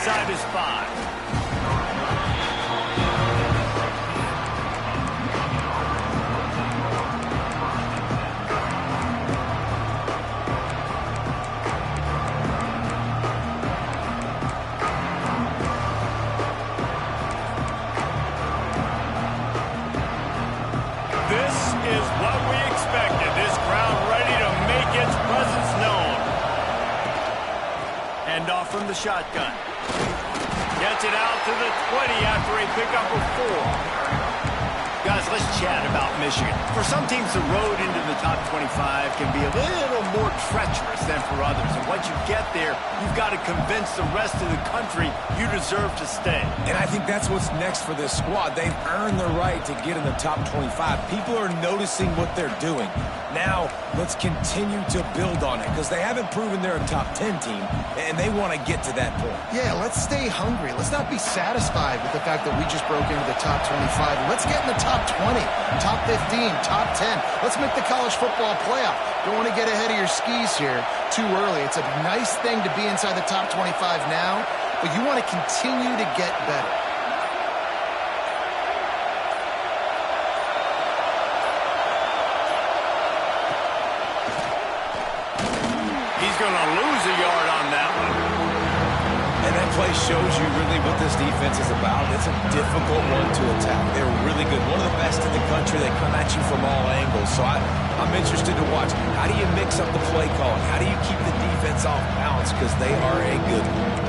inside his 5. Off from the shotgun. Gets it out to the 20 after a pickup of 4. Guys, let's chat about Michigan. For some teams, the road into the top 25 can be a little more treacherous than for others. And once you get there, you've got to convince the rest of the country you deserve to stay. And I think that's what's next for this squad. They've earned the right to get in the top 25. People are noticing what they're doing. Now, let's continue to build on it because they haven't proven they're a top 10 team, and they want to get to that point. Yeah, let's stay hungry. Let's not be satisfied with the fact that we just broke into the top 25. Let's get in the top 20, top 15, top 10. Let's make the college football playoff. Don't want to get ahead of your skis here too early. It's a nice thing to be inside the top 25 now, but you want to continue to get better. Going to lose a yard on that one. And that play shows you really what this defense is about. It's a difficult one to attack. They're really good. One of the best in the country. They come at you from all angles. So I'm interested to watch. How do you mix up the play calling? How do you keep the defense off balance? Because they are a good one.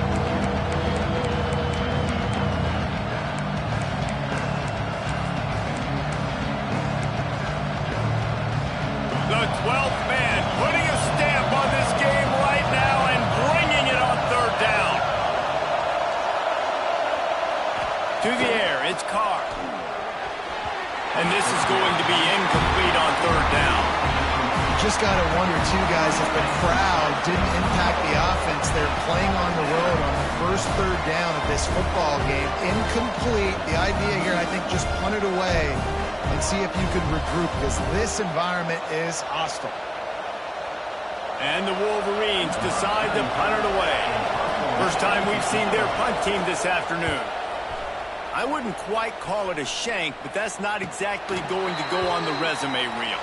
The 12th man putting a stamp on this game right now and bringing it on 3rd down. To the air, it's Carr. And this is going to be incomplete on 3rd down. Just got to wonder, too, guys, if the crowd didn't impact the offense. They're playing on the road on the first 3rd down of this football game. Incomplete. The idea here, I think, just punt it away and see if you could regroup because this environment is hostile. And the Wolverines decide to punt it away. First time we've seen their punt team this afternoon. I wouldn't quite call it a shank, but that's not exactly going to go on the resume reel.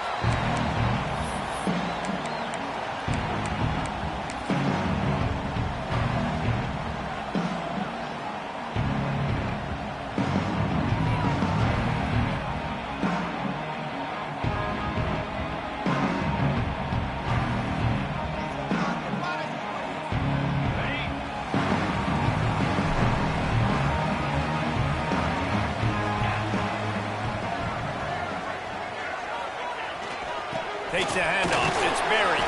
Takes a handoff. It's Berry.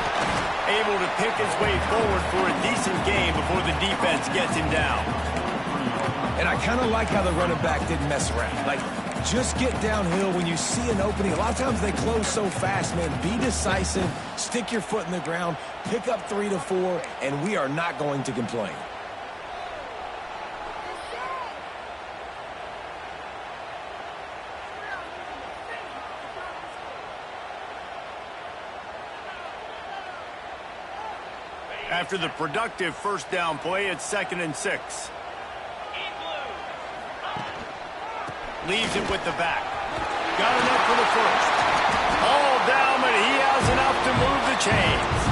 Able to pick his way forward for a decent game before the defense gets him down. And I kind of like how the running back didn't mess around. Like, just get downhill when you see an opening. A lot of times they close so fast, man. Be decisive. Stick your foot in the ground. Pick up 3 to 4, and we are not going to complain. After the productive first down play, it's 2nd and 6. Leaves it with the back. Got enough for the first. All down, but he has enough to move the chains.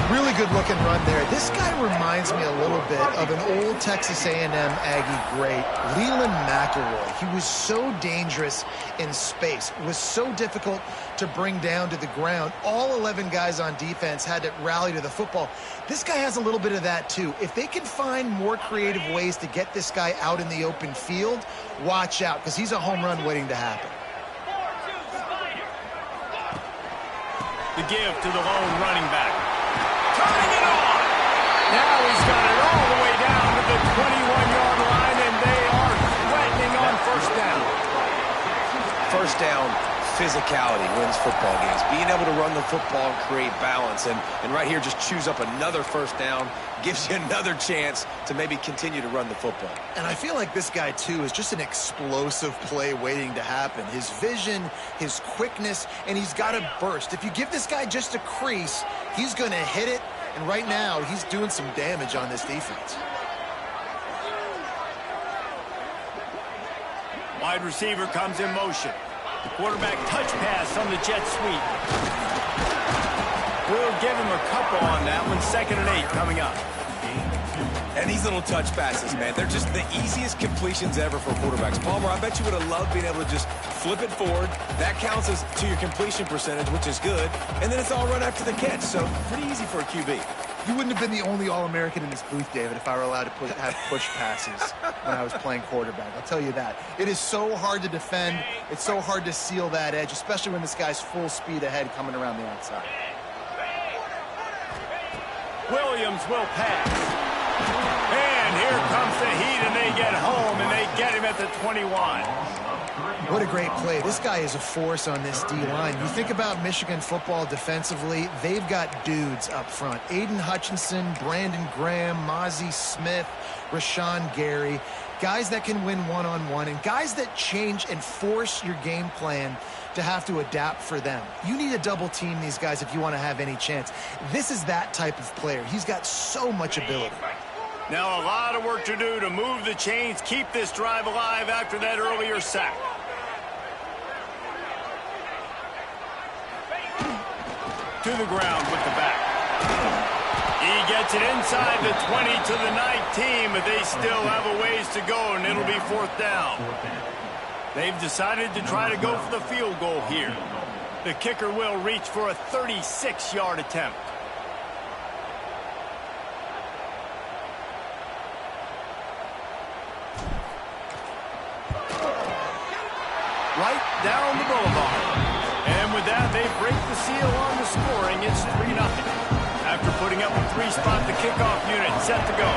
Really good looking run there. This guy reminds me a little bit of an old Texas A&M Aggie great, Leland McElroy. He was so dangerous in space. It was so difficult to bring down to the ground. All 11 guys on defense had to rally to the football. This guy has a little bit of that too. If they can find more creative ways to get this guy out in the open field, watch out, because he's a home run waiting to happen. The give to the lone running back. Turning it on. Now he's got it all the way down to the 21-yard line, and they are threatening on first down. First down, physicality wins football games. Being able to run the football and create balance. And right here, just choose up another first down, gives you another chance to maybe continue to run the football. And I feel like this guy, too, is just an explosive play waiting to happen. His vision, his quickness, and he's got a burst. If you give this guy just a crease, he's going to hit it. And right now, he's doing some damage on this defense. Wide receiver comes in motion. The quarterback touch pass on the jet sweep. We'll give him a couple on that one. 2nd and 8 coming up. And these little touch passes, man, they're just the easiest completions ever for quarterbacks. Palmer, I bet you would have loved being able to just flip it forward. That counts as to your completion percentage, which is good. And then it's all run after the catch, so pretty easy for a QB. You wouldn't have been the only All-American in this booth, David, if I were allowed to have push passes when I was playing quarterback. I'll tell you that. It is so hard to defend. It's so hard to seal that edge, especially when this guy's full speed ahead coming around the outside. Williams will pass. And here comes the heat, and they get home, and they get him at the 21. What a great play. This guy is a force on this D-line. You think about Michigan football defensively, they've got dudes up front. Aiden Hutchinson, Brandon Graham, Mozzie Smith, Rashawn Gary. Guys that can win one-on-one, and guys that change and force your game plan to have to adapt for them. You need to double team these guys if you want to have any chance. This is that type of player. He's got so much ability. Now a lot of work to do to move the chains, keep this drive alive after that earlier sack. To the ground with the back. He gets it inside the 20 to the 19, but they still have a ways to go, and it'll be 4th down. They've decided to try to go for the field goal here. The kicker will reach for a 36-yard attempt. Right down the boulevard. And with that, they break the seal on the scoring. It's 3-0. After putting up a 3-spot, the kickoff unit set to go.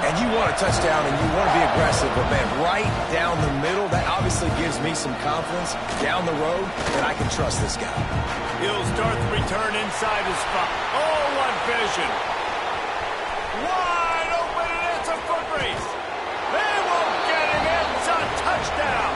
And you want a touchdown and you want to be aggressive, but man, right down the middle, that obviously gives me some confidence down the road that I can trust this guy. He'll start the return inside his spot. Oh, what vision. Wide open, and it's a foot race. They won't get him. It's a touchdown.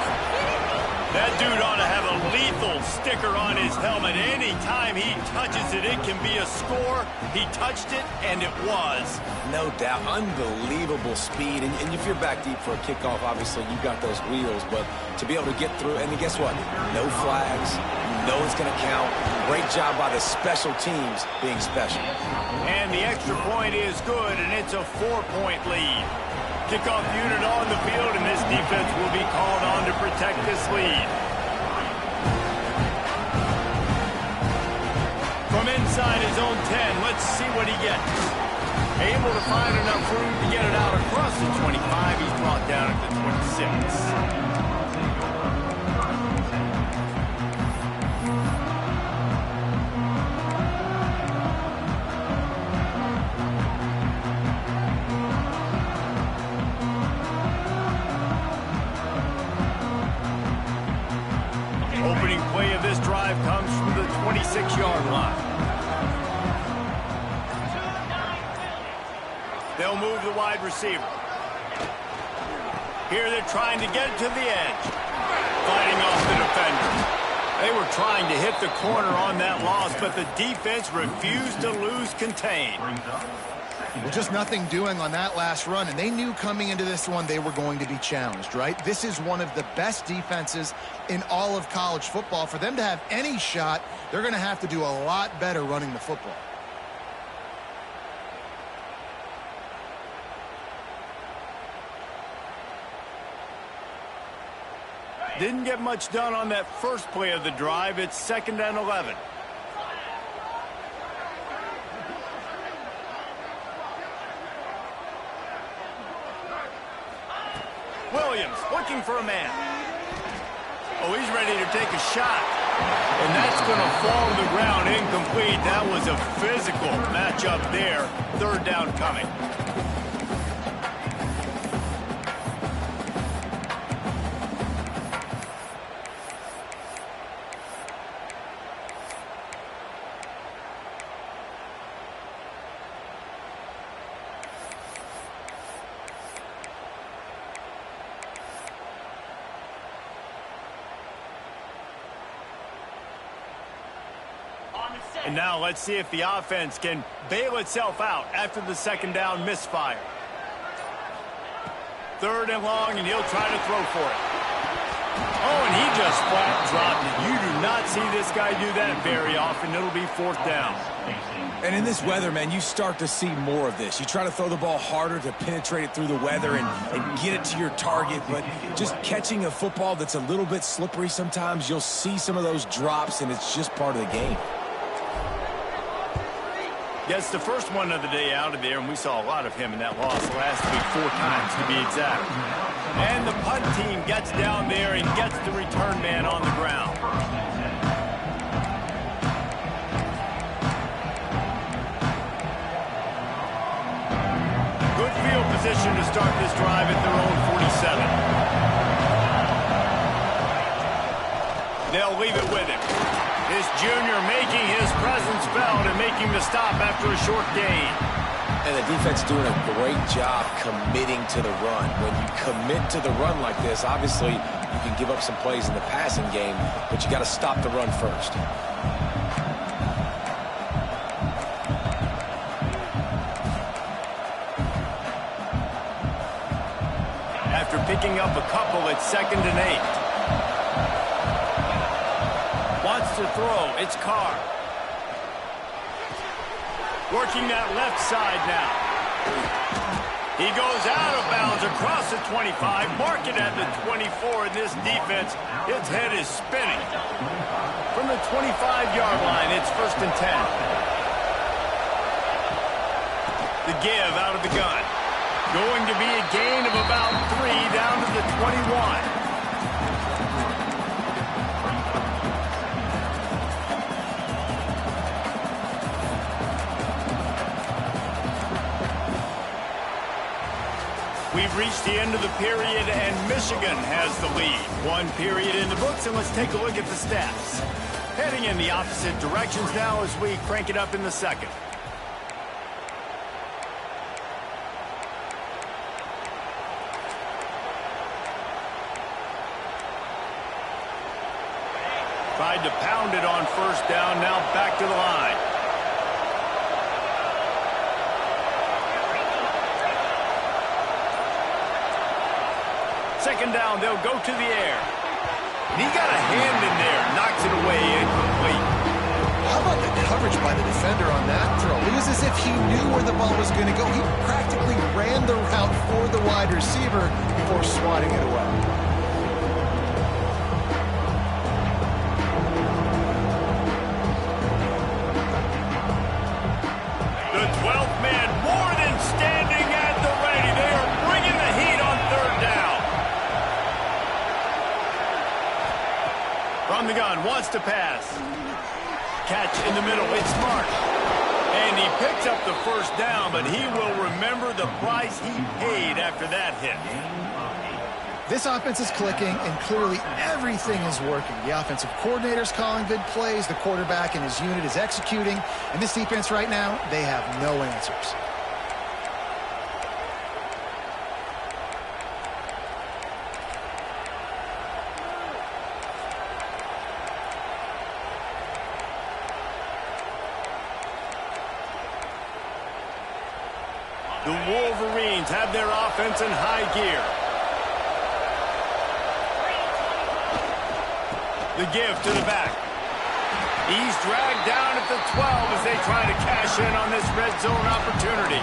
That dude ought to have a lethal sticker on his helmet. Anytime he touches it, it can be a score. He touched it, and it was. No doubt. Unbelievable speed. And if you're back deep for a kickoff, obviously you've got those wheels. But to be able to get through, and then guess what? No flags. You know it's going to count. Great job by the special teams being special. And the extra point is good, and it's a 4-point lead. Kickoff unit on the field, and this defense will be called on to protect this lead. From inside his own 10, let's see what he gets. Able to find enough room to get it out across the 25. He's brought down at the 26. Opening play of this drive comes from the 26-yard line. They'll move the wide receiver. Here they're trying to get it to the edge. Fighting off the defender. They were trying to hit the corner on that loss, but the defense refused to lose contain. Well, just nothing doing on that last run, and they knew coming into this one they were going to be challenged, right? This is one of the best defenses in all of college football. For them to have any shot, they're going to have to do a lot better running the football. Didn't get much done on that first play of the drive. It's 2nd and 11. Williams looking for a man. Oh, he's ready to take a shot. And that's going to fall to the ground incomplete. That was a physical matchup there. 3rd down coming. And now let's see if the offense can bail itself out after the 2nd down misfire. 3rd and long, and he'll try to throw for it. Oh, and he just flat dropped it. You do not see this guy do that very often. It'll be fourth down. And in this weather, man, you start to see more of this. You try to throw the ball harder to penetrate it through the weather and get it to your target, but just catching a football that's a little bit slippery sometimes, you'll see some of those drops, and it's just part of the game. Gets the first one of the day out of there, and we saw a lot of him in that loss last week, 4 times to be exact. And the punt team gets down there and gets the return man on the ground. Good field position to start this drive at their own 47. They'll leave it with him. This junior making his presence felt and making the stop after a short gain. And the defense doing a great job committing to the run. When you commit to the run like this, obviously you can give up some plays in the passing game, but you got to stop the run first. After picking up a couple, it's 2nd and 8. Wants to throw. It's Carr. Working that left side now. He goes out of bounds across the 25. Mark it at the 24. And this defense, its head is spinning. From the 25-yard line, it's 1st and 10. The give out of the gun. Going to be a gain of about 3 down to the 21. We've reached the end of the period, and Michigan has the lead. 1 period in the books, and let's take a look at the stats. Heading in the opposite directions now as we crank it up in the second. Tried to pound it on 1st down, now back to the line. Second down, they'll go to the air. And he got a hand in there, knocks it away, incomplete. How about the coverage by the defender on that throw? It was as if he knew where the ball was going to go. He practically ran the route for the wide receiver before swatting it away. The 12th man more than standing at the ready. They are bringing the heat on 3rd down. From the gun, wants to pass. Catch in the middle, it's Mark. And he picks up the 1st down, but he will remember the price he paid after that hit. This offense is clicking, and clearly everything is working. The offensive coordinator's calling good plays. The quarterback and his unit is executing. And this defense right now, they have no answers. The Wolverines have their offense in high gear. The give to the back. He's dragged down at the 12 as they try to cash in on this red zone opportunity.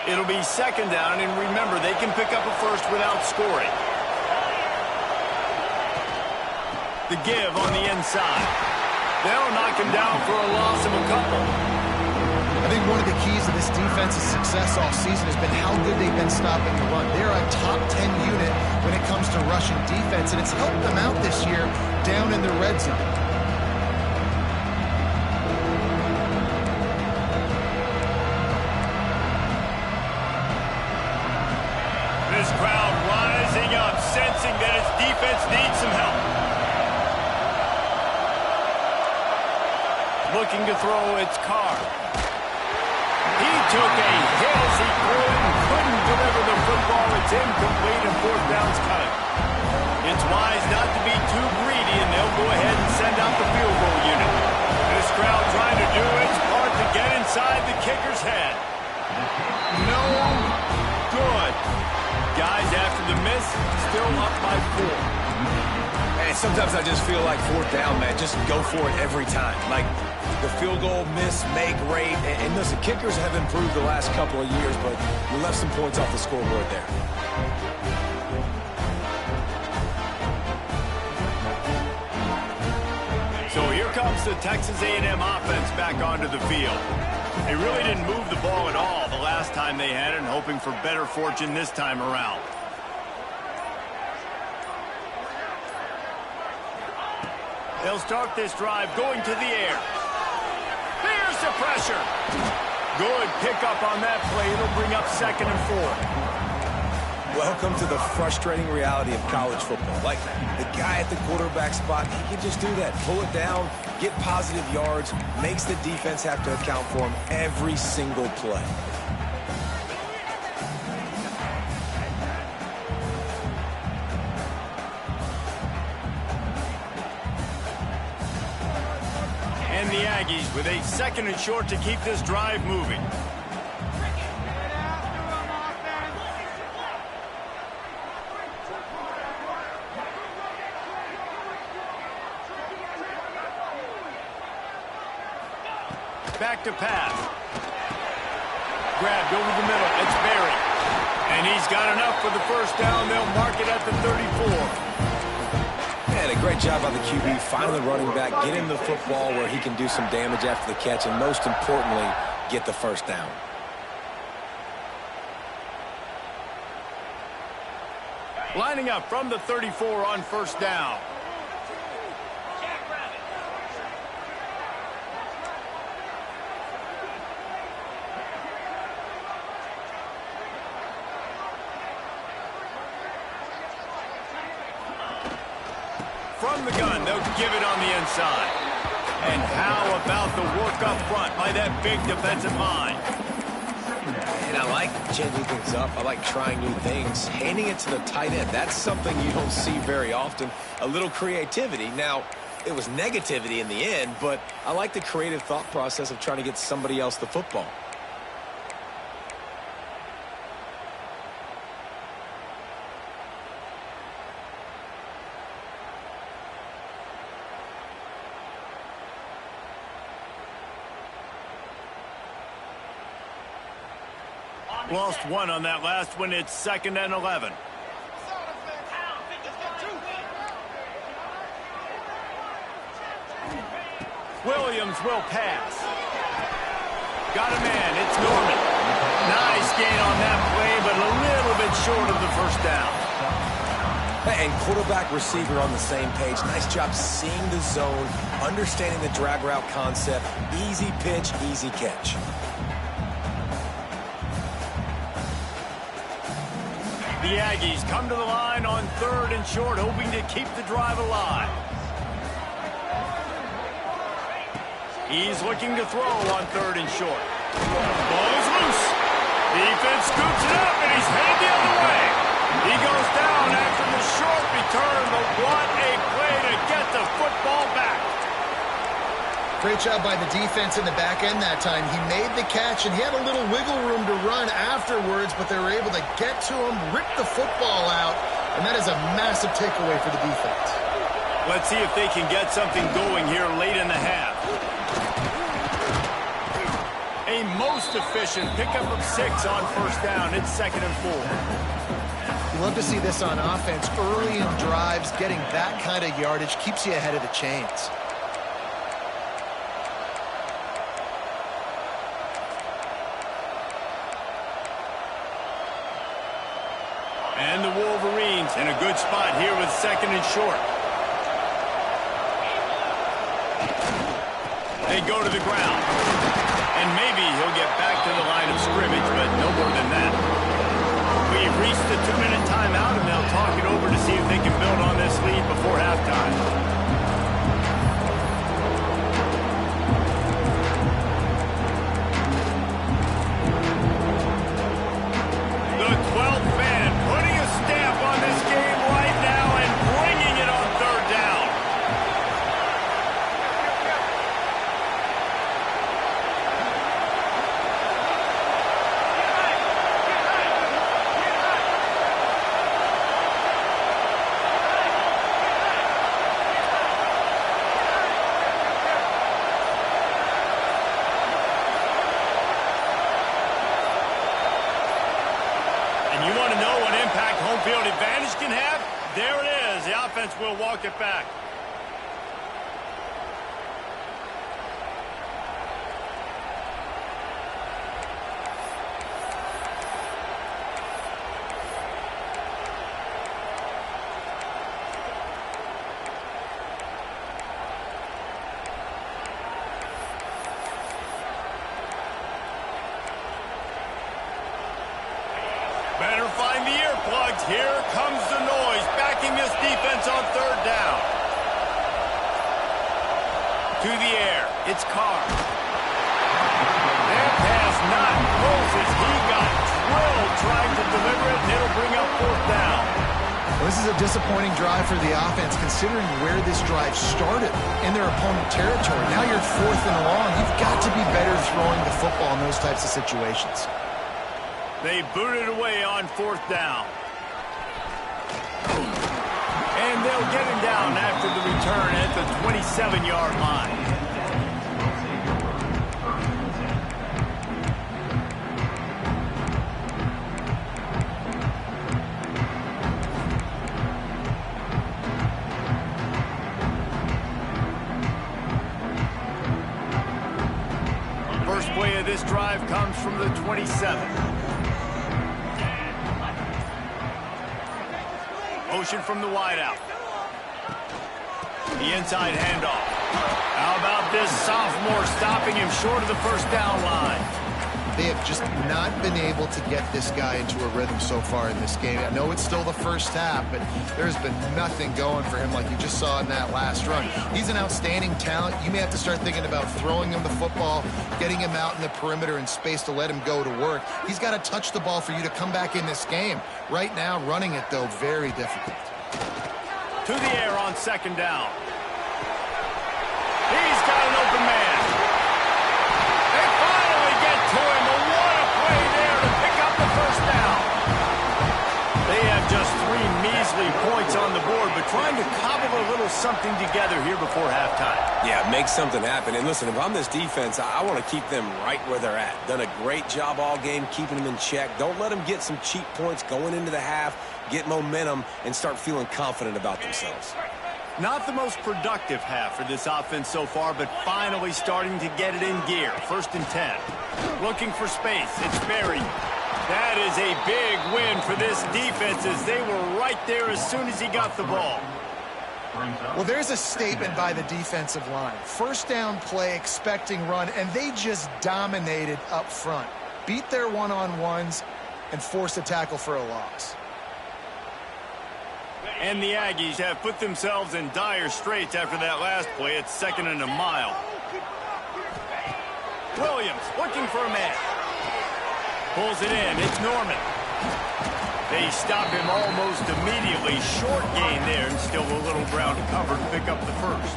It'll be 2nd down, and remember, they can pick up a 1st without scoring. The give on the inside. They'll knock him down for a loss of a couple. I think one of the keys to this defense's success all season has been how good they've been stopping the run. They're a top 10 unit when it comes to rushing defense, and it's helped them out this year down in the red zone. This crowd rising up, sensing that its defense needs some help. looking to throw. It's Carr. He took a hit as he threw it and couldn't deliver the football. It's incomplete and fourth down's coming. It's wise not to be too greedy, and they'll go ahead and send out the field goal unit. This crowd trying to do its part to get inside the kicker's head. No good. Guys, after the miss, still up by 4. And sometimes I just feel like fourth down, man, just go for it every time. Like, the field goal miss may great. And listen, kickers have improved the last couple of years, but we left some points off the scoreboard there. So here comes the Texas A&M offense back onto the field. They really didn't move the ball at all the last time they had it, and hoping for better fortune this time around. They'll start this drive going to the air. Here's the pressure. Good pickup on that play. It'll bring up 2nd and 4. Welcome to the frustrating reality of college football. Like, the guy at the quarterback spot, he can just do that. Pull it down, get positive yards, makes the defense have to account for him every single play. And the Aggies with a 2nd and short to keep this drive moving. Back to pass. Grabbed over the middle. It's Berry. And he's got enough for the first down. They'll mark it at the 34. And a great job by the QB, finding the running back, get him the football where he can do some damage after the catch, and most importantly, get the first down. Lining up from the 34 on first down. From the gun, they'll give it on the inside. And how about the work up front by that big defensive line? And I like changing things up. I like trying new things. Handing it to the tight end, that's something you don't see very often. A little creativity. Now, it was negativity in the end, but I like the creative thought process of trying to get somebody else the football. Lost one on that last one. It's 2nd and 11. Williams will pass. Got a man. It's Norman. Nice gain on that play, but a little bit short of the first down. And quarterback receiver on the same page. Nice job seeing the zone, understanding the drag route concept. Easy pitch, easy catch. The Aggies come to the line on 3rd and short, hoping to keep the drive alive. He's looking to throw on 3rd and short. Ball is loose. Defense scoops it up, and he's headed the other way. He goes down after the short return, but what a play to get the football back. Great job by the defense in the back end that time. He made the catch, and he had a little wiggle room to run afterwards, but they were able to get to him, rip the football out, and that is a massive takeaway for the defense. Let's see if they can get something going here late in the half. A most efficient pickup of 6 on first down. It's 2nd and 4. You love to see this on offense. Early in drives, getting that kind of yardage keeps you ahead of the chains. And the Wolverines in a good spot here with 2nd and short. They go to the ground. And maybe he'll get back to the line of scrimmage, but no more than that. We've reached the 2-minute timeout, and they'll talk it over to see if they can build on this lead before halftime. want to know what impact home field advantage can have? There it is. The offense will walk it back. Better find the earplugs. Here comes the noise, backing this defense on third down. To the air, it's Carr. That pass not Moses. He got drilled trying to deliver it, and it'll bring up fourth down. Well, this is a disappointing drive for the offense, considering where this drive started in their opponent territory. Now you're fourth and long. You've got to be better throwing the football in those types of situations. They booted away on fourth down. And they'll get him down after the return at the 27-yard line. First play of this drive comes from the 27. Motion from the wideout. The inside handoff. How about this sophomore stopping him short of the first down line? They have just not been able to get this guy into a rhythm so far in this game. I know it's still the first half, but there's been nothing going for him like you just saw in that last run. He's an outstanding talent. You may have to start thinking about throwing him the football, getting him out in the perimeter in space to let him go to work. He's got to touch the ball for you to come back in this game. Right now, running it, though, very difficult. To the air on second down. He's got an open man. They finally get to him. What a play there to pick up the first down. They have just 3 measly points on the board, but trying to cobble a little something together here before halftime. Yeah, make something happen. And listen, if I'm this defense, I want to keep them right where they're at. Done a great job all game keeping them in check. Don't let them get some cheap points going into the half, get momentum, and start feeling confident about themselves. Not the most productive half for this offense so far, but finally starting to get it in gear. First and 10. Looking for space. It's Berry. That is a big win for this defense as they were right there as soon as he got the ball. Well, there's a statement by the defensive line. First down play, expecting run, and they just dominated up front. Beat their one-on-ones and forced a tackle for a loss. And the Aggies have put themselves in dire straits after that last play. It's second and a mile. Williams looking for a man. Pulls it in. It's Norman. They stop him almost immediately. Short gain there, and still a little ground to cover to pick up the first.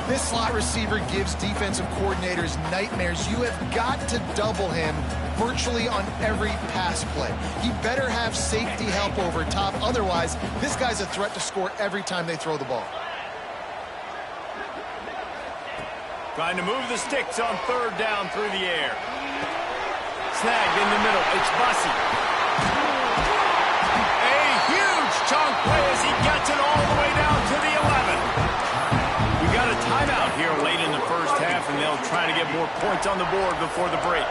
This slot receiver gives defensive coordinators nightmares. You have got to double him virtually on every pass play. He better have safety help over top. Otherwise, this guy's a threat to score every time they throw the ball. Trying to move the sticks on third down through the air. Snagged in the middle. It's Bussey. A huge chunk play as he gets it all the way down to the 11. We got a timeout here late in the first half, and they'll try to get more points on the board before the break.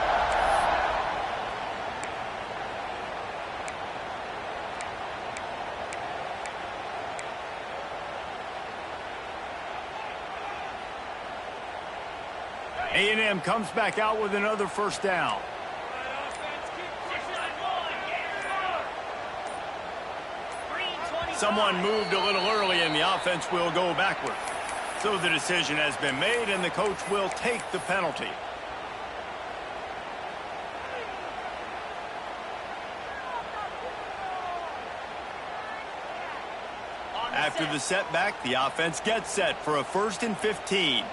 A&M comes back out with another first down. Someone moved a little early, and the offense will go backward. So the decision has been made, and the coach will take the penalty. After the setback, the offense gets set for a 1st and 15.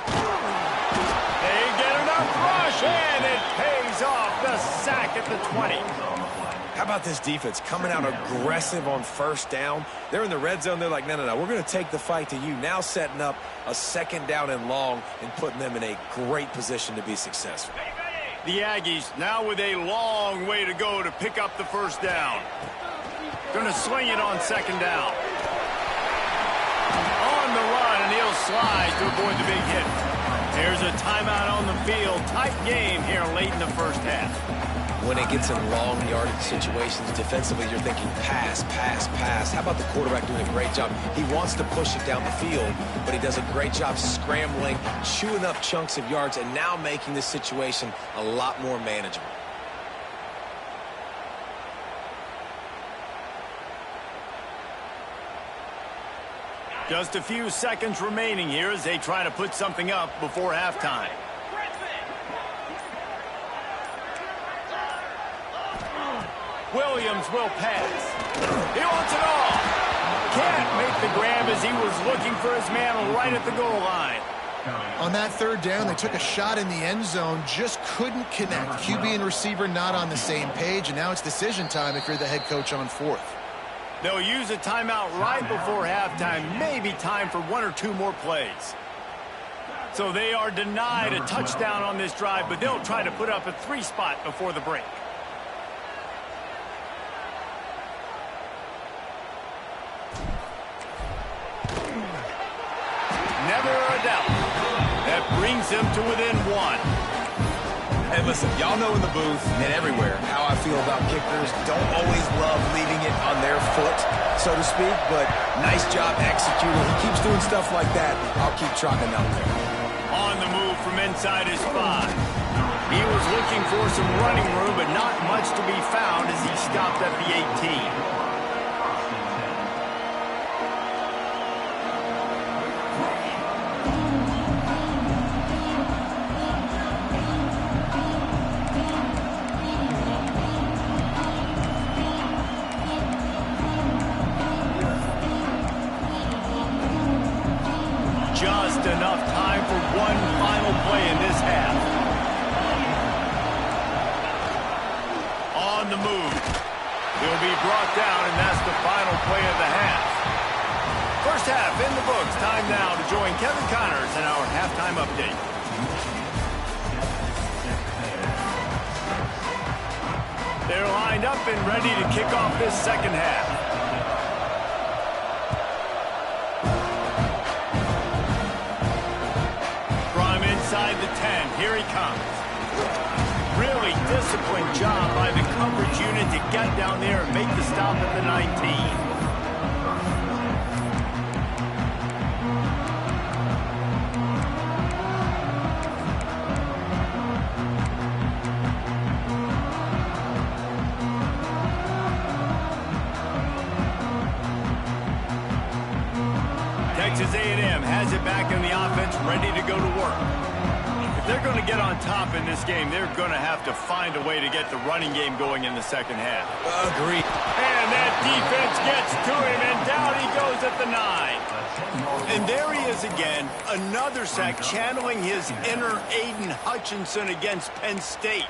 They get enough rush, and it pays off. The sack at the 20. How about this defense coming out aggressive on first down? They're in the red zone. They're like, no, we're going to take the fight to you. Now setting up a second down and long and putting them in a great position to be successful. The Aggies now with a long way to go to pick up the first down. Going to sling it on second down. On the run, and he'll slide to avoid the big hit. There's a timeout on the field. Tight game here late in the first half. When it gets in long yardage situations, defensively, you're thinking pass, pass, pass. How about the quarterback doing a great job? He wants to push it down the field, but he does a great job scrambling, chewing up chunks of yards, and now making this situation a lot more manageable. Just a few seconds remaining here as they try to put something up before halftime. Williams will pass. He wants it all. Can't make the grab as he was looking for his man right at the goal line. On that third down, they took a shot in the end zone, just couldn't connect. QB and receiver not on the same page, and now it's decision time if you're the head coach on fourth. They'll use a timeout right before halftime, maybe time for one or two more plays. So they are denied a touchdown on this drive, but they'll try to put up a 3 spot before the break. Never a doubt. That brings them to within 1. And listen, y'all know in the booth and everywhere how I feel about kickers. Don't always love leaving it on their foot, so to speak, but nice job executing. He keeps doing stuff like that. I'll keep trucking out there. On the move from inside his 5. He was looking for some running room, but not much to be found as he stopped at the 18. Just enough time for one final play in this half. On the move. He'll be brought down, and that's the final play of the half. First half in the books. Time now to join Kevin Connors in our halftime update. They're lined up and ready to kick off this second half. Inside the 10, here he comes. Really disciplined job by the coverage unit to get down there and make the stop at the 19. Texas A&M has it back in the offense, ready to go to work. If they're going to get on top in this game, they're going to have to find a way to get the running game going in the second half. Agreed. And that defense gets to him, and down he goes at the 9. And there he is again, another sack, channeling his inner Aiden Hutchinson against Penn State.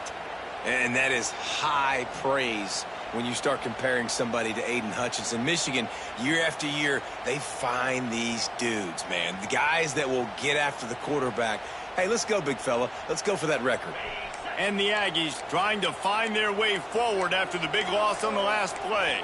And that is high praise when you start comparing somebody to Aiden Hutchinson. Michigan, year after year, they find these dudes, man. The guys that will get after the quarterback. Hey, let's go, big fella. Let's go for that record. And the Aggies trying to find their way forward after the big loss on the last play.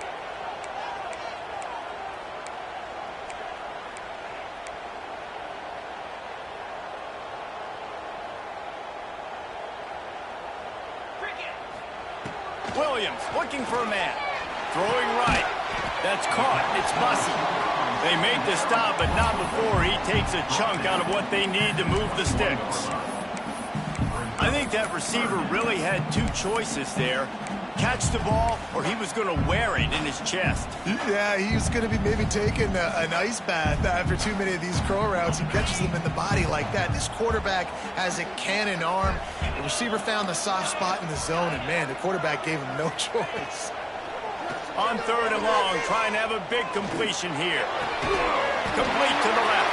Williams looking for a man. Throwing right. That's caught. It's Bussey. They make the stop, but not before he takes a chunk out of what they need to move the sticks. I think that receiver really had two choices there. Catch the ball, or he was going to wear it in his chest. Yeah, he was going to be maybe taking an ice bath after too many of these crow routes. He catches them in the body like that. This quarterback has a cannon arm. The receiver found the soft spot in the zone, and, man, the quarterback gave him no choice. On 3rd and long, trying to have a big completion here. Complete to the left.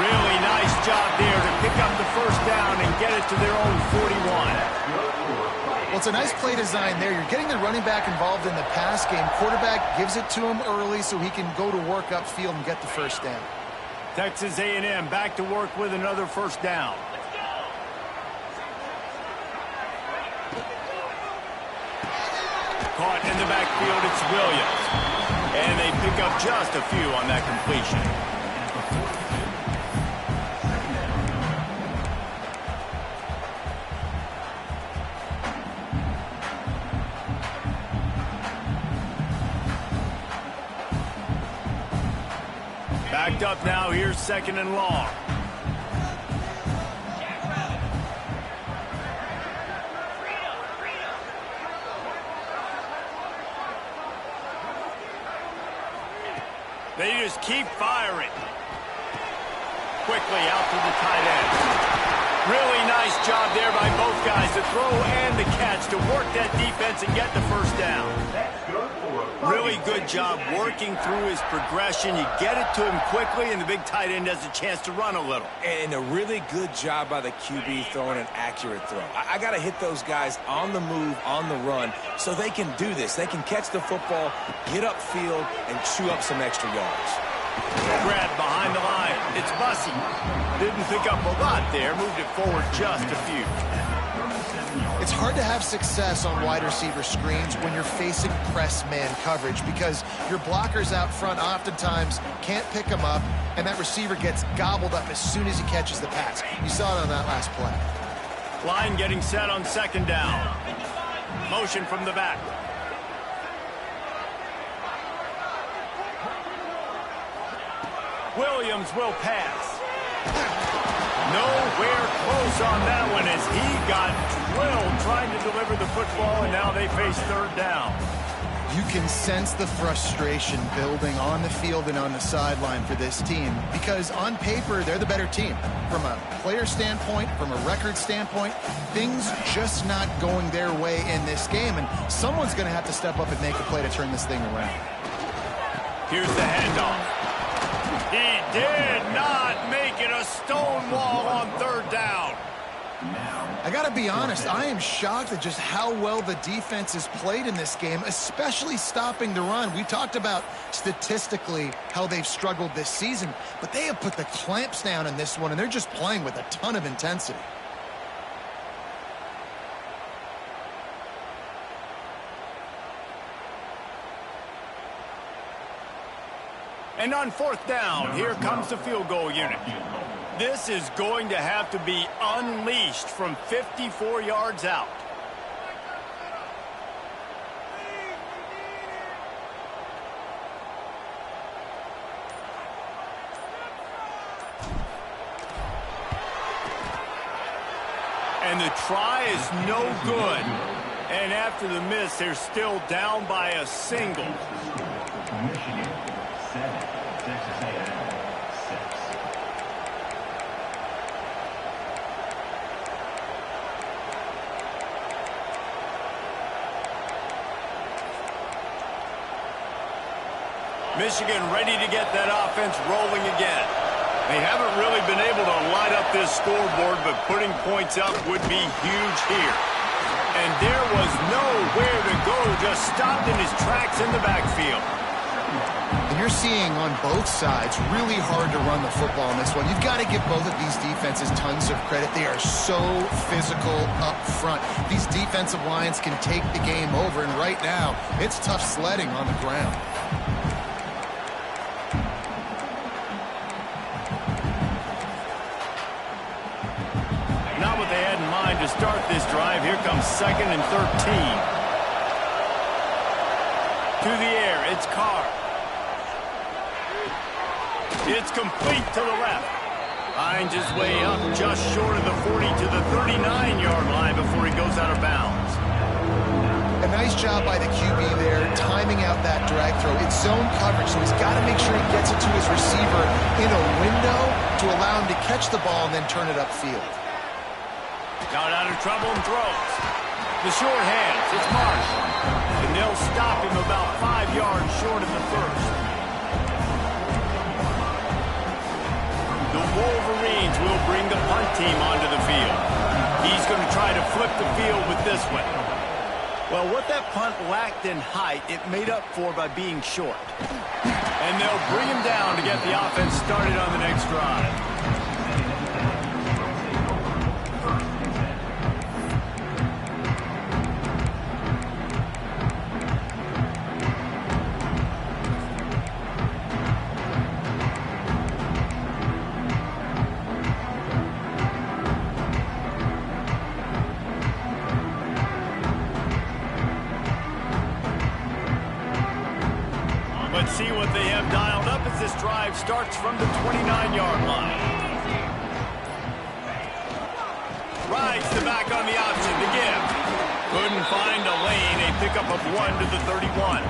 Really nice job there to pick up the first down and get it to their own 41. Well, it's a nice play design there. You're getting the running back involved in the pass game. Quarterback gives it to him early so he can go to work upfield and get the first down. Texas A&M back to work with another first down. Caught in the backfield, it's Williams. And they pick up just a few on that completion. Backed up now, here's 2nd and long. They just keep firing. Quickly out to the tight end. Really nice job there by both guys, the throw and the catch, to work that defense and get the first down. Really good job working through his progression. You get it to him quickly, and the big tight end has a chance to run a little. And a really good job by the QB throwing an accurate throw. I got to hit those guys on the move, on the run, so they can do this. They can catch the football, get upfield, and chew up some extra yards. Grab behind the line. It's Bussey. Didn't pick up a lot there. Moved it forward just a few. It's hard to have success on wide receiver screens when you're facing press man coverage because your blockers out front oftentimes can't pick them up, and that receiver gets gobbled up as soon as he catches the pass. You saw it on that last play. Line getting set on 2nd down. Motion from the back. Williams will pass. Nowhere close on that one as he got drilled trying to deliver the football, and now they face 3rd down. You can sense the frustration building on the field and on the sideline for this team because on paper, they're the better team. From a player standpoint, from a record standpoint, things just not going their way in this game, and someone's going to have to step up and make a play to turn this thing around. Here's the handoff. He did not make it a stone wall on 3rd down. I got to be honest, I am shocked at just how well the defense has played in this game, especially stopping the run. We talked about statistically how they've struggled this season, but they have put the clamps down in this one, and they're just playing with a ton of intensity. And on 4th down, here comes the field goal unit. This is going to have to be unleashed from 54 yards out. And the try is no good. And after the miss, they're still down by a single. Michigan 7, Texas A&M 6. Michigan ready to get that offense rolling again. They haven't really been able to light up this scoreboard, but putting points up would be huge here. And there was nowhere to go, just stopped in his tracks in the backfield. And you're seeing on both sides really hard to run the football in this one. You've got to give both of these defenses tons of credit. They are so physical up front. These defensive lines can take the game over, and right now, it's tough sledding on the ground. Not what they had in mind to start this drive. Here comes 2nd and 13. To the air, it's Carr. It's complete to the left. Finds his way up just short of the 40 to the 39-yard line before he goes out of bounds. A nice job by the QB there, timing out that drag throw. It's zone coverage, so he's got to make sure he gets it to his receiver in a window to allow him to catch the ball and then turn it upfield. Got out of trouble and throws. The short hands, it's Marsh. And they'll stop him about 5 yards short of the first. The Wolverines will bring the punt team onto the field. He's going to try to flip the field with this one. Well, what that punt lacked in height, it made up for by being short. And they'll bring him down to get the offense started on the next drive. they have dialed up as this drive starts from the 29-yard line. Rides the back on the option to give. Couldn't find a lane. A pickup of 1 to the 31.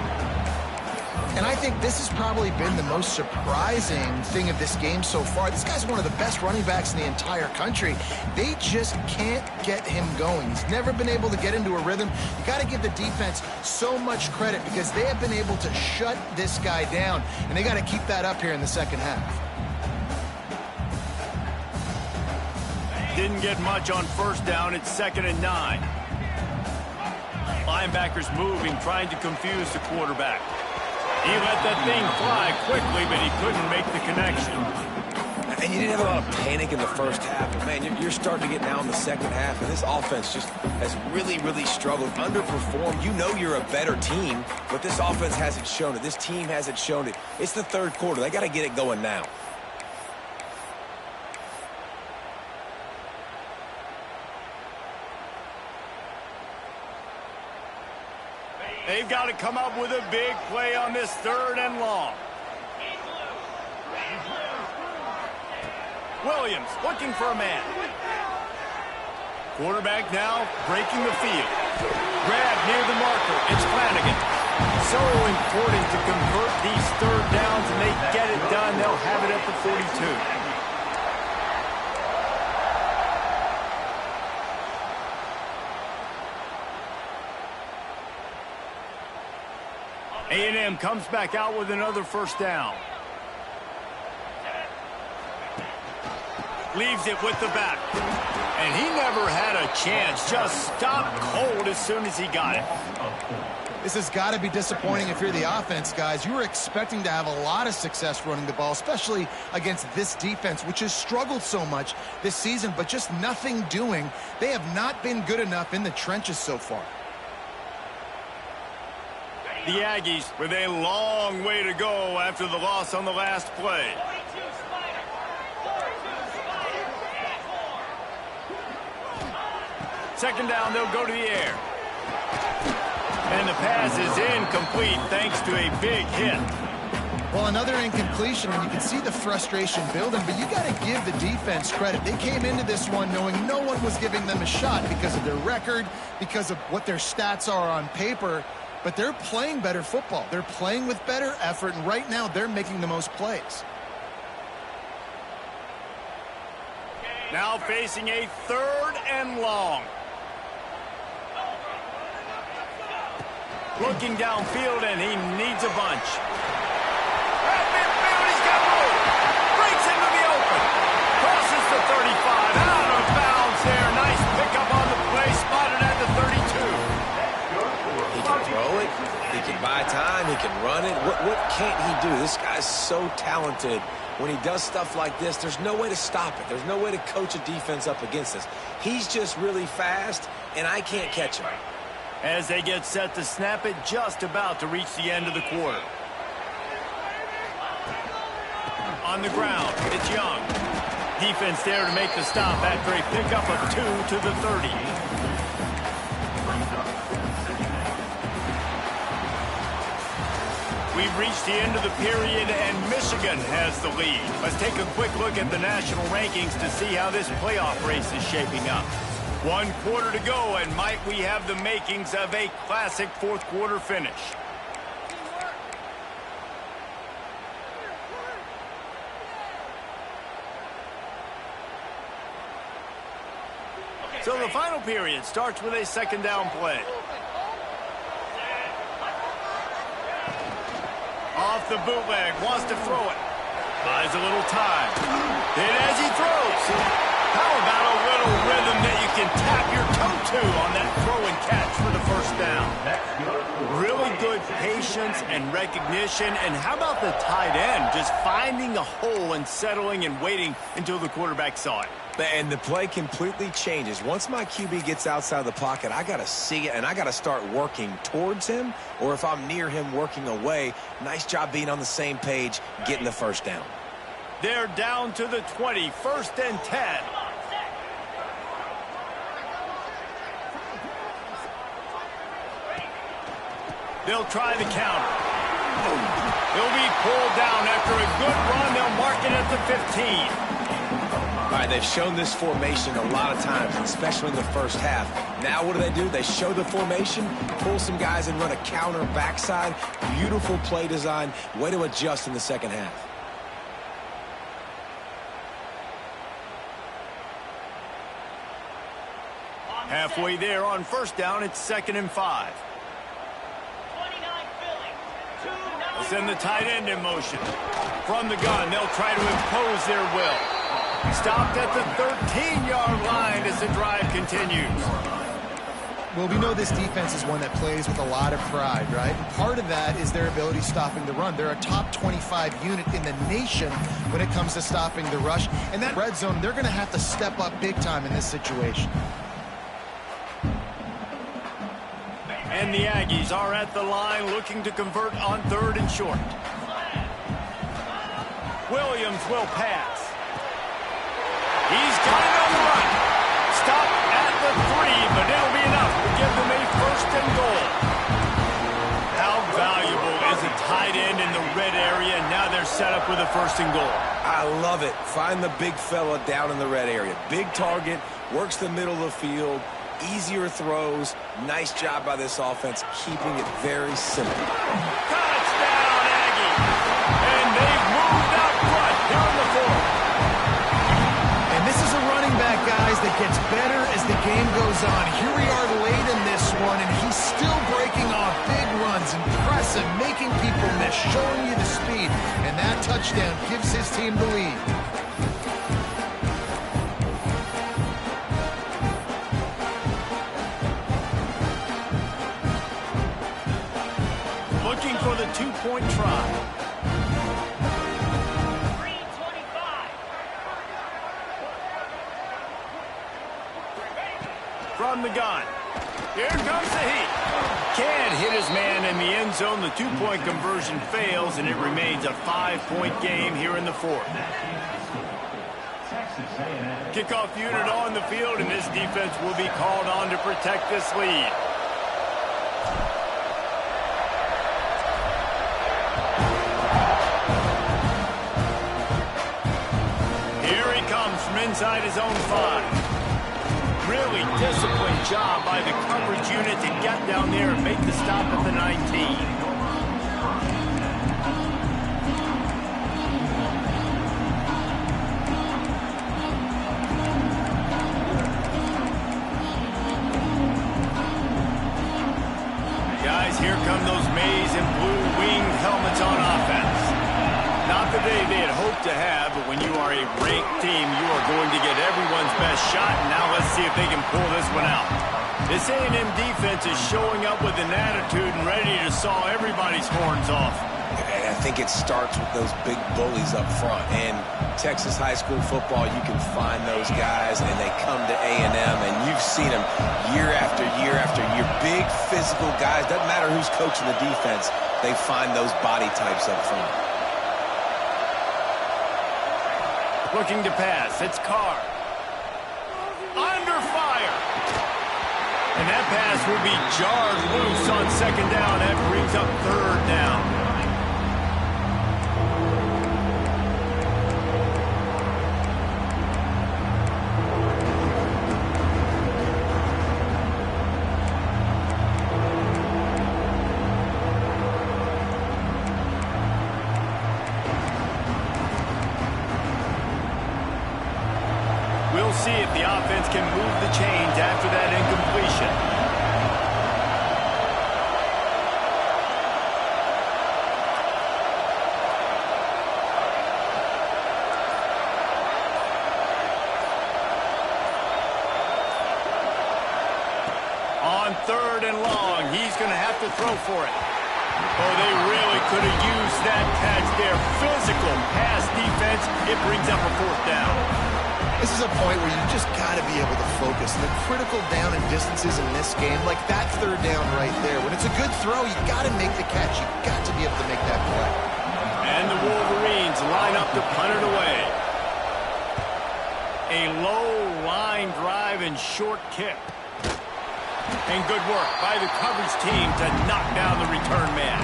And I think this has probably been the most surprising thing of this game so far. This guy's one of the best running backs in the entire country. They just can't get him going. He's never been able to get into a rhythm. You got to give the defense so much credit because they have been able to shut this guy down, and they got to keep that up here in the second half. Didn't get much on first down. It's 2nd and 9. Linebackers moving, trying to confuse the quarterback. He let that thing fly quickly, but he couldn't make the connection. And you didn't have a lot of panic in the first half. But, man, you're starting to get now in the second half, and this offense just has really, really struggled, underperformed. You know you're a better team, but this offense hasn't shown it. This team hasn't shown it. It's the third quarter. They got to get it going now. They've got to come up with a big play on this 3rd and long. Williams looking for a man. Quarterback now breaking the field. Grab near the marker. It's Flanagan. So important to convert these 3rd downs, and they get it done. They'll have it at the 42. A&M comes back out with another first down. Leaves it with the back. And he never had a chance. Just stopped cold as soon as he got it. This has got to be disappointing if you're the offense, guys. You were expecting to have a lot of success running the ball, especially against this defense, which has struggled so much this season, but just nothing doing. They have not been good enough in the trenches so far. The Aggies with a long way to go after the loss on the last play. Second down, they'll go to the air. And the pass is incomplete thanks to a big hit. Well, another incompletion, and you can see the frustration building, but you got to give the defense credit. They came into this one knowing no one was giving them a shot because of their record, because of what their stats are on paper. But they're playing better football. They're playing with better effort, and right now they're making the most plays. Now facing a 3rd and long. Looking downfield, and he needs a bunch. At midfield, he's got room. Breaks into the open. Crosses the 35. Out of bounds there. Nice pickup on the play. Spotted at the 32. He can throw it. He can buy time. He can run it. What can't he do? This guy's so talented. When he does stuff like this, there's no way to stop it. There's no way to coach a defense up against this. He's just really fast, and I can't catch him. As they get set to snap it, just about to reach the end of the quarter. On the ground, it's Young. Defense there to make the stop after a pickup of 2 to the 30. We've reached the end of the period, and Michigan has the lead. Let's take a quick look at the national rankings to see how this playoff race is shaping up. 1 quarter to go, and might we have the makings of a classic 4th quarter finish. So the final period starts with a 2nd down play. Off the bootleg, wants to throw it. Buys a little time. And as he throws, how about a little rhythm that you can tap your toe to on that throw and catch for the first down? Really good patience and recognition. And how about the tight end just finding a hole and settling and waiting until the quarterback saw it? And the play completely changes. Once my QB gets outside the pocket, I got to see it, and I got to start working towards him, or if I'm near him, working away. Nice job being on the same page, getting the first down. They're down to the 20, 1st and 10. They'll try the counter. He'll be pulled down after a good run. They'll mark it at the 15. All right, they've shown this formation a lot of times, especially in the first half. Now what do? They show the formation, pull some guys and run a counter backside. Beautiful play design. Way to adjust in the second half. Halfway there on first down, it's 2nd and 5. Send the tight end in motion. From the gun, they'll try to impose their will. Stopped at the 13-yard line as the drive continues. Well, we know this defense is one that plays with a lot of pride, right? And part of that is their ability stopping the run. They're a top 25 unit in the nation when it comes to stopping the rush. And that red zone, they're going to have to step up big time in this situation. And the Aggies are at the line looking to convert on 3rd and short. Williams will pass. He's got it on the run. Stop at the 3, but it'll be enough to give them a 1st and goal. How valuable is a tight end in the red area? Now they're set up with a 1st and goal. I love it. Find the big fella down in the red area. Big target, works the middle of the field, easier throws. Nice job by this offense, keeping it very simple. Touchdown, Aggie! And they've moved out front here in the 4th. This is a running back, guys, that gets better as the game goes on. Here we are late in this one, and he's still breaking off big runs, impressive, making people miss, showing you the speed. And that touchdown gives his team the lead. Looking for the 2-point try. From the gun. Here comes the heat. Can't hit his man in the end zone. The 2-point conversion fails, and it remains a 5-point game here in the 4th. Kickoff unit on the field, and this defense will be called on to protect this lead. Here he comes from inside his own 5. Really disciplined job by the coverage unit to get down there and make the stop at the 19. Guys, here come those maize and blue winged helmets on offense. Not the day they had hoped to have, but when you are a ranked team, you are going to get everyone's best shot, and now let's see if they can pull this one out. This A&M defense is showing up with an attitude and ready to saw everybody's horns off. And I think it starts with those big bullies up front. And Texas high school football, you can find those guys, and they come to A&M, and you've seen them year after year after year. Big physical guys. Doesn't matter who's coaching the defense. They find those body types up front. Looking to pass. It's Carr. Under fire. And that pass will be jarred loose on 2nd down. That brings up 3rd down. We'll see if the offense can move the chains after that incompletion. On 3rd and long, he's going to have to throw for it. Oh, they really could have used that catch there. Physical pass defense. It brings up a 4th down. This is a point where you just got to be able to focus. The critical down and distances in this game, like that 3rd down right there. When it's a good throw, you got to make the catch. You got to be able to make that play. And the Wolverines line up to punt it away. A low line drive and short kick. And good work by the coverage team to knock down the return man.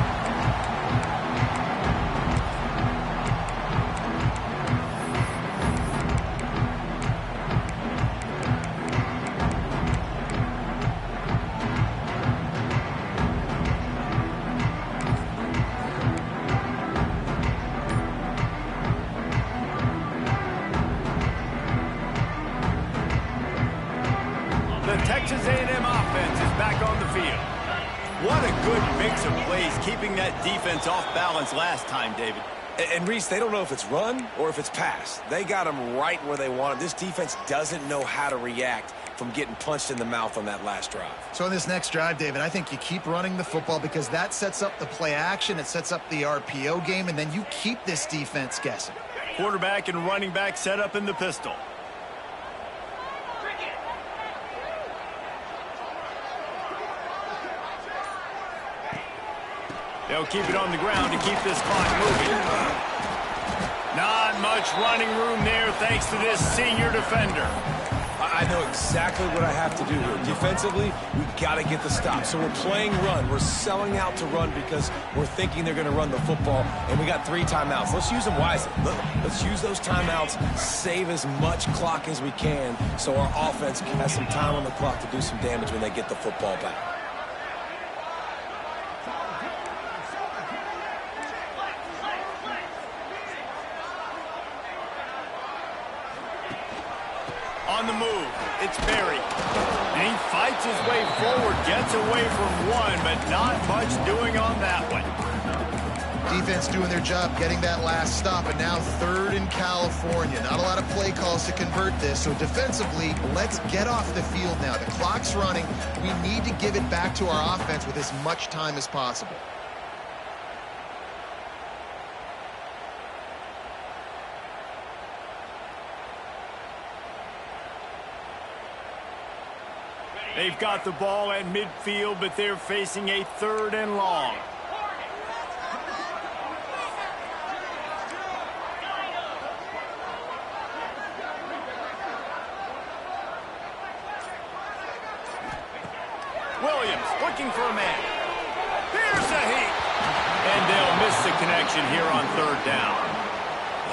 Texas A&M offense is back on the field. What a good mix of plays, keeping that defense off balance last time, David. And Reese, they don't know if it's run or if it's pass. They got them right where they want them. This defense doesn't know how to react from getting punched in the mouth on that last drive. So in this next drive, David, I think you keep running the football because that sets up the play action, it sets up the RPO game, and then you keep this defense guessing. Quarterback and running back set up in the pistol. They'll keep it on the ground to keep this clock moving. Not much running room there thanks to this senior defender. I know exactly what I have to do here. Defensively, we got to get the stop. So we're playing run. We're selling out to run because we're thinking they're going to run the football, and we got 3 timeouts. Let's use them wisely. Let's use those timeouts, save as much clock as we can so our offense has some time on the clock to do some damage when they get the football back. On the move, it's Berry. And he fights his way forward, gets away from one, but not much doing on that one. Defense doing their job, getting that last stop, and now 3rd in California. Not a lot of play calls to convert this, so defensively, let's get off the field now. The clock's running. We need to give it back to our offense with as much time as possible. They've got the ball at midfield, but they're facing a 3rd and long. Williams looking for a man. There's a heat. And they'll miss the connection here on 3rd down.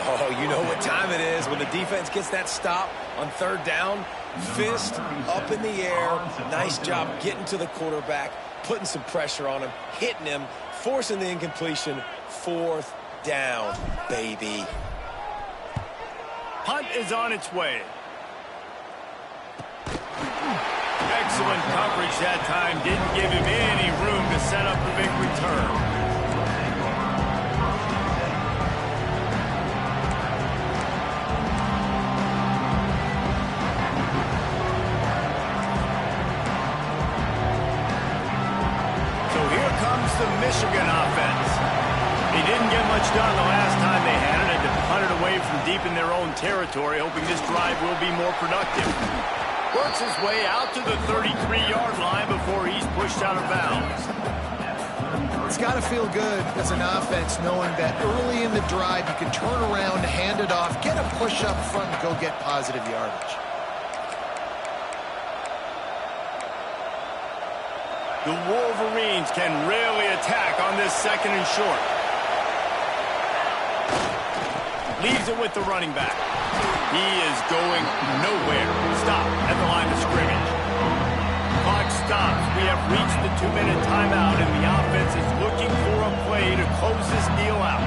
Oh, you know what time it is when the defense gets that stop on 3rd down. Fist up in the air. Nice job getting to the quarterback, putting some pressure on him, hitting him, forcing the incompletion. 4th down, baby. Punt is on its way. Excellent coverage that time. Didn't give him any room to set up the big return. The Michigan offense. They didn't get much done the last time they had it. Had to punt it away from deep in their own territory, hoping this drive will be more productive. Works his way out to the 33-yard line before he's pushed out of bounds. It's got to feel good as an offense knowing that early in the drive you can turn around, hand it off, get a push up front, and go get positive yardage. The Wolverines can really attack on this 2nd and short. Leaves it with the running back. He is going nowhere. Stop at the line of scrimmage. Clock stops. We have reached the 2-minute timeout, and the offense is looking for a play to close this deal out.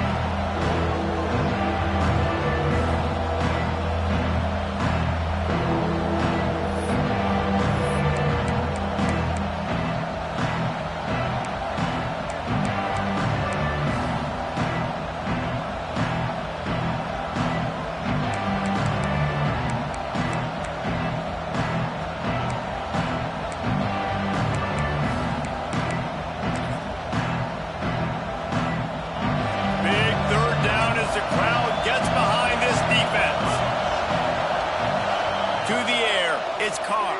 It's Carr.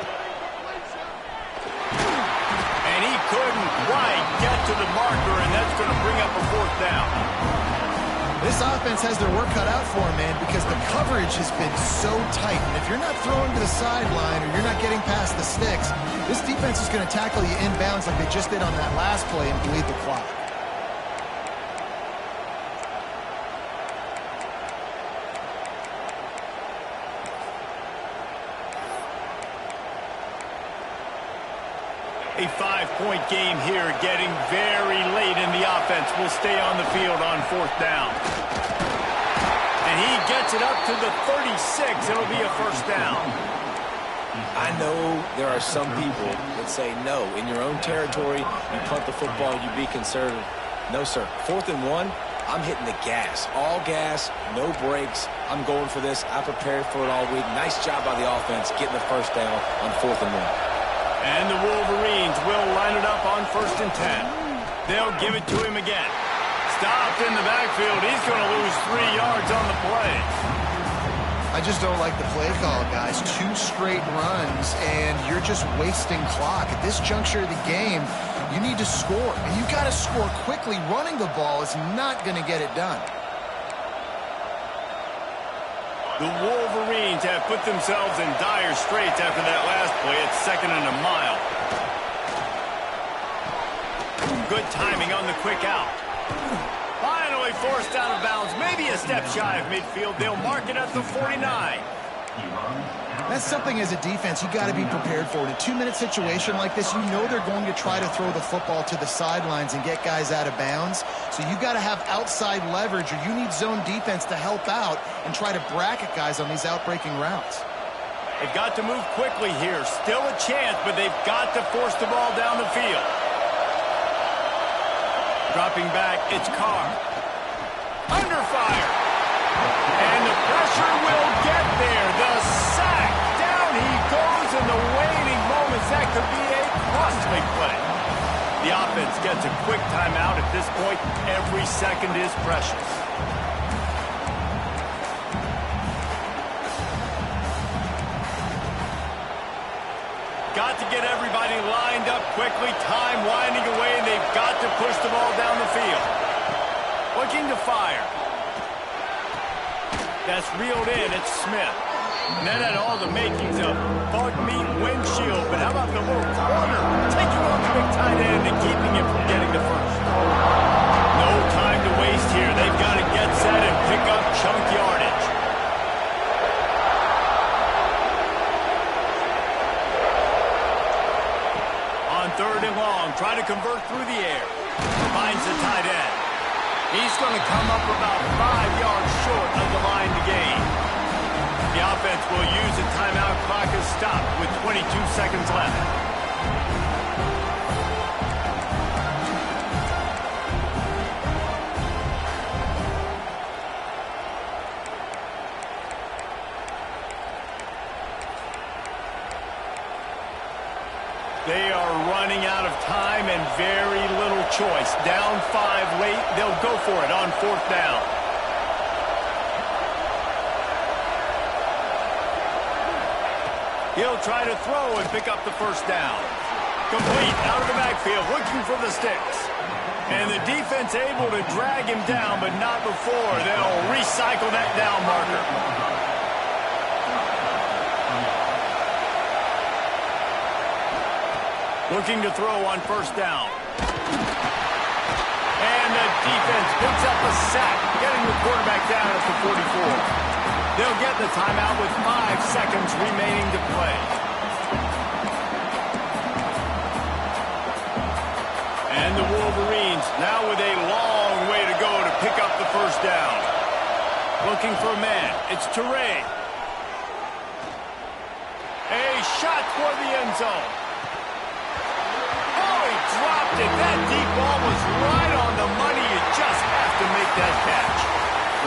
And he couldn't quite get to the marker, and that's going to bring up a 4th down. This offense has their work cut out for them, man, because the coverage has been so tight. And if you're not throwing to the sideline or you're not getting past the sticks, this defense is going to tackle you inbounds like they just did on that last play and bleed the clock. A 5-point game here, getting very late in the offense. Will stay on the field on 4th down. And he gets it up to the 36. It'll be a 1st down. I know there are some people that say, no, in your own territory, you punt the football, you be conservative. No, sir. 4th and 1, I'm hitting the gas. All gas, no brakes. I'm going for this. I prepared for it all week. Nice job by the offense getting the first down on 4th and 1. And the Wolverines will line it up on 1st and 10. They'll give it to him again. Stopped in the backfield. He's going to lose 3 yards on the play. I just don't like the play call, guys. 2 straight runs, and you're just wasting clock. At this juncture of the game, you need to score, and you got to score quickly. Running the ball is not going to get it done. The Wolverines have put themselves in dire straits after that last play. It's 2nd and a mile. Good timing on the quick out. Finally forced out of bounds, maybe a step shy of midfield. They'll mark it at the 49. That's something as a defense you got to be prepared for. In a 2-minute situation like this, you know they're going to try to throw the football to the sidelines and get guys out of bounds. So you got to have outside leverage, or you need zone defense to help out and try to bracket guys on these outbreaking routes. They've got to move quickly here. Still a chance, but they've got to force the ball down the field. Dropping back, it's Carr. Under fire. And the pressure will get there. The sack. Down he goes in the waning moments. That could be a costly play. The offense gets a quick timeout at this point. Every second is precious. Got to get everybody lined up quickly. Time winding away, and they've got to push the ball down the field. Looking to fire. That's reeled in. It's Smith. And that had all the makings of bug meat windshield. But how about the little corner? Taking on the big tight end and keeping him from getting the first. No time to waste here. They've got to get set and pick up chunk yardage. On 3rd and long, try to convert through the air. Finds the tight end. He's going to come up about 5 yards short of the line to gain. The offense will use a timeout. Clock is stopped with 22 seconds left. They are running out of time and very little choice. Down 5 late, they'll go for it on 4th down. He'll try to throw and pick up the first down. Complete out of the backfield, looking for the sticks. And the defense able to drag him down, but not before. They'll recycle that down marker. Looking to throw on 1st down. And the defense picks up a sack, getting the quarterback down at the 44. They'll get the timeout with 5 seconds remaining to play. And the Wolverines now with a long way to go to pick up the first down. Looking for a man. It's Teray. A shot toward the end zone. Dropped it. That deep ball was right on the money. You just have to make that catch.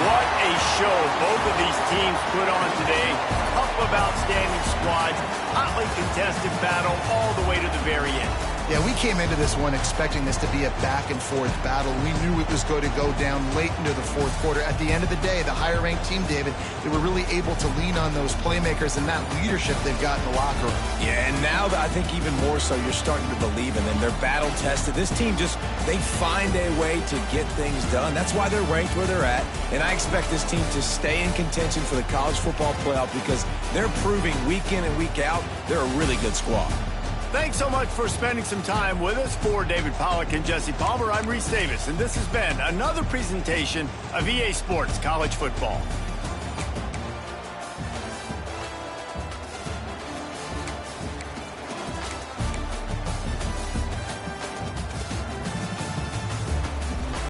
What a show both of these teams put on today. Couple of outstanding squads. Hotly contested battle all the way to the very end. Yeah, we came into this one expecting this to be a back-and-forth battle. We knew it was going to go down late into the 4th quarter. At the end of the day, the higher-ranked team, David, they were really able to lean on those playmakers and that leadership they've got in the locker room. Yeah, and now I think even more so, you're starting to believe in them. They're battle-tested. This team they find a way to get things done. That's why they're ranked where they're at. And I expect this team to stay in contention for the college football playoff because they're proving week in and week out they're a really good squad. Thanks so much for spending some time with us. For David Pollack and Jesse Palmer, I'm Reese Davis, and this has been another presentation of EA Sports College Football.